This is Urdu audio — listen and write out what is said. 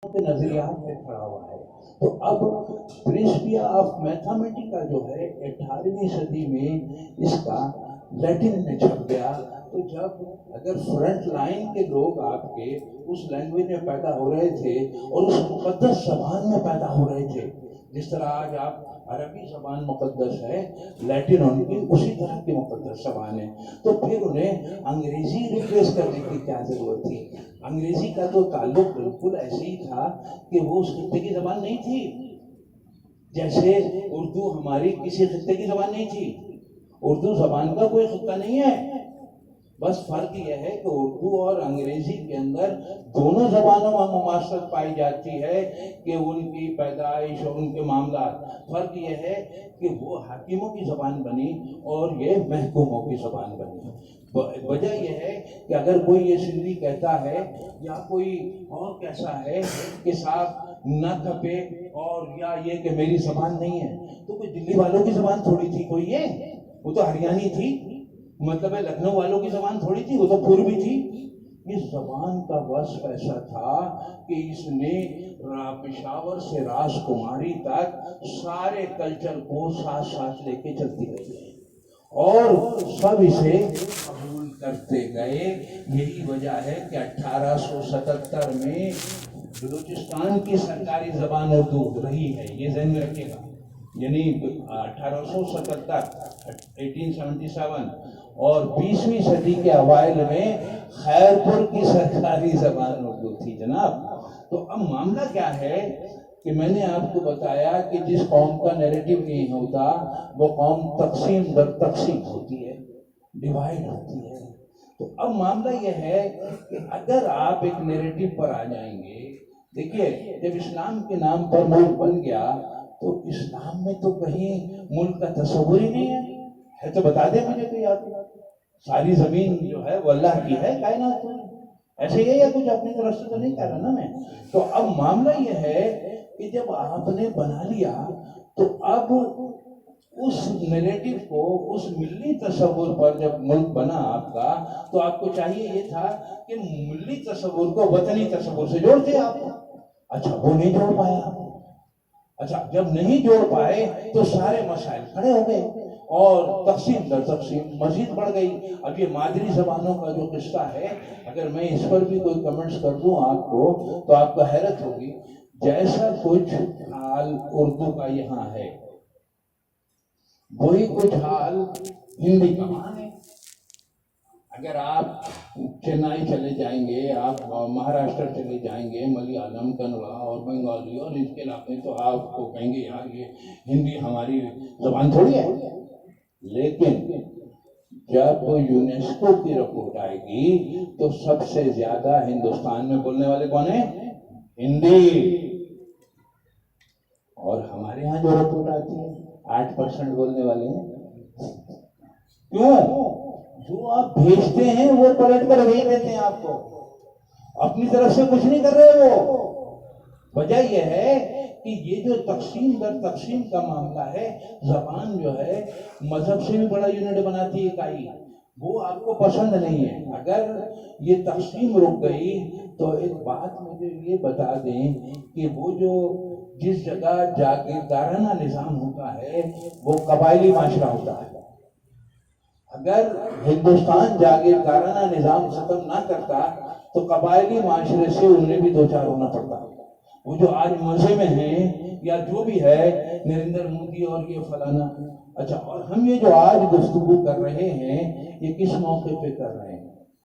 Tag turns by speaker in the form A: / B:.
A: کے نظریات پہ کھڑا ہوا ہے. تو اب پرنسپیا آف میتھمیٹکا جو ہے 18ویں صدی میں اس کا لیٹن میں چھپ گیا. تو جب اگر فرنٹ لائن کے لوگ آپ کے اس لینگویج میں پیدا ہو رہے تھے اور اس مقدس زبان میں پیدا ہو رہے تھے، جس طرح آج آپ عربی زبان مقدس ہے، لیٹن ان کی اسی طرح کی مقدس زبان ہے، تو پھر انہیں انگریزی ریپلیس کرنے کی کیا ضرورت تھی؟ انگریزی کا تو تعلق بالکل ایسے ہی تھا کہ وہ اس خطے کی زبان نہیں تھی، جیسے اردو ہماری کسی خطے کی زبان نہیں تھی. اردو زبان کا کوئی خطہ نہیں ہے، بس فرق یہ ہے کہ اردو اور انگریزی کے اندر دونوں زبانوں میں مماثلت پائی جاتی ہے کہ ان کی پیدائش اور ان کے معاملات. فرق یہ ہے کہ وہ حاکموں کی زبان بنی اور یہ محکوموں کی زبان بنی. وجہ یہ ہے کہ اگر کوئی یہ سندھی کہتا ہے یا کوئی اور کیسا ہے کہ صاحب نہ کھپے اور یا یہ کہ میری زبان نہیں ہے، تو کوئی دلی والوں کی زبان تھوڑی تھی کوئی یہ، وہ تو ہریانی تھی. مطلب ہے لکھنؤ والوں کی زبان تھوڑی تھی، وہ تو پوربی تھی. اس زبان کا وصف ایسا تھا کہ اس نے پشاور سے راس کماری تک سارے کلچر کو ساتھ ساتھ لے کے چلتی رہی اور سب اسے قبول کرتے گئے. یہی وجہ ہے کہ 1877 میں بلوچستان کی سرکاری زبان اردو رہی ہے، یہ ذہن میں رکھیے گا. یعنی 1877 اور 20ویں صدی کے اوائل میں خیرپور کی سرکاری زبان اردو تھی جناب. تو اب معاملہ کیا ہے کہ میں نے آپ کو بتایا کہ جس قوم کا نیریٹو نہیں ہوتا وہ قوم تقسیم در تقسیم ہوتی ہے، ڈیوائڈ ہوتی ہے. تو اب معاملہ یہ ہے کہ اگر آپ ایک نیریٹو پر آ جائیں گے، دیکھیے جب اسلام کے نام پر ملک بن گیا تو اسلام میں تو کہیں ملک کا تصور ہی نہیں ہے تو بتا دیں مجھے کوئی آدمی. ساری زمین جو ہے وہ اللہ کی ہے، کائنات میں ایسے ہی ہے یا کچھ اپنی طرف سے تو نہیں کہہ رہا نا میں. تو اب معاملہ یہ ہے کہ جب آپ نے بنا لیا تو اب اس نیریٹو کو، اس ملی تصور پر جب ملک بنا آپ کا، تو آپ کو چاہیے یہ تھا کہ ملی تصور کو وطنی تصور سے جوڑتے آپ. اچھا وہ نہیں جوڑ پائے آپ. اچھا جب نہیں جوڑ پائے تو سارے مسائل کھڑے ہو گئے اور تقسیم در تقسیم مزید بڑھ گئی. اب یہ مادری زبانوں کا جو قصہ ہے، اگر میں اس پر بھی کوئی کمنٹس کر دوں آپ کو تو آپ کو حیرت ہوگی. جیسا کچھ حال اردو کا یہاں ہے وہی کچھ حال ہندی کا وہاں ہے. اگر آپ چنئی چلے جائیں گے، آپ مہاراشٹر چلے جائیں گے، ملیالم، کنڑا اور بنگالی اور اس کے علاقے، تو آپ کو کہیں گے یار یہ ہندی ہماری زبان تھوڑی ہے. لیکن جب یونیسکو کی رپورٹ آئے گی تو سب سے زیادہ ہندوستان میں بولنے والے کون ہیں؟ ہندی. اور ہمارے ہاں جو رپورٹ آتی ہے 8% بولنے والے ہیں. کیوں؟ جو آپ بھیجتے ہیں وہ پلٹ کر بھیج دیتے ہیں آپ کو، اپنی طرف سے کچھ نہیں کر رہے وہ. وجہ یہ ہے کہ یہ جو تقسیم در تقسیم کا معاملہ ہے، زبان جو ہے مذہب سے بھی بڑا یونٹ بناتی ہے اکائی، وہ آپ کو پسند نہیں ہے. اگر یہ تقسیم رک گئی تو ایک بات مجھے یہ بتا دیں کہ وہ جو جس جگہ جاگیردارانہ نظام ہوتا ہے وہ قبائلی معاشرہ ہوتا ہے. اگر ہندوستان جاگیردارانہ نظام ختم نہ کرتا تو قبائلی معاشرے سے انہیں بھی دو چار ہونا پڑتا. وہ جو آج مزے میں ہیں یا جو بھی ہے نریندر مودی اور یہ فلانا. اچھا، اور ہم یہ جو آج گفتگو کر رہے ہیں یہ کس موقع پہ کر رہے ہیں؟